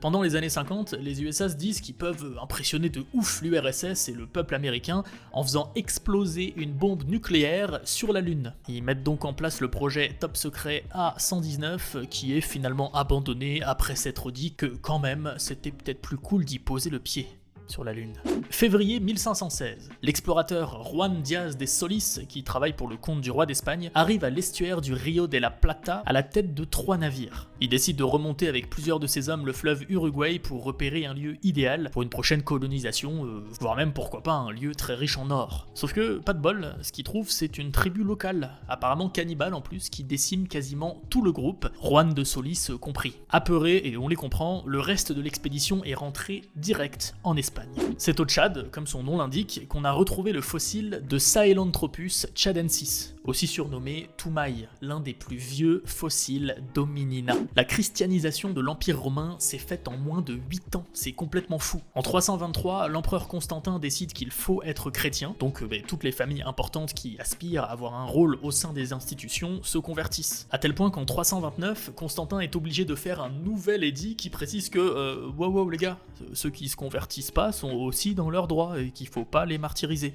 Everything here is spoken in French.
pendant les années 50, les USA se disent qu'ils peuvent impressionner de ouf l'URSS et le peuple américain en faisant exploser une bombe nucléaire sur la Lune. Ils mettent donc en place le projet top secret A-119 qui est finalement abandonné après s'être dit que quand même c'était peut-être plus cool d'y poser le pied sur la Lune. Février 1516, l'explorateur Juan Díaz de Solís, qui travaille pour le compte du roi d'Espagne, arrive à l'estuaire du Rio de la Plata à la tête de 3 navires. Il décide de remonter avec plusieurs de ses hommes le fleuve Uruguay pour repérer un lieu idéal pour une prochaine colonisation, voire même pourquoi pas un lieu très riche en or. Sauf que, pas de bol, ce qu'il trouve c'est une tribu locale, apparemment cannibale en plus, qui décime quasiment tout le groupe, Juan de Solís compris. Apeuré, et on les comprend, le reste de l'expédition est rentré direct en Espagne. C'est au Tchad, comme son nom l'indique, qu'on a retrouvé le fossile de Sahelanthropus tchadensis, aussi surnommé Toumaï, l'un des plus vieux fossiles d'hominina. La christianisation de l'Empire romain s'est faite en moins de 8 ans, c'est complètement fou. En 323, l'empereur Constantin décide qu'il faut être chrétien, donc toutes les familles importantes qui aspirent à avoir un rôle au sein des institutions se convertissent. À tel point qu'en 329, Constantin est obligé de faire un nouvel édit qui précise que wow les gars, ceux qui se convertissent pas sont aussi dans leurs droits et qu'il faut pas les martyriser.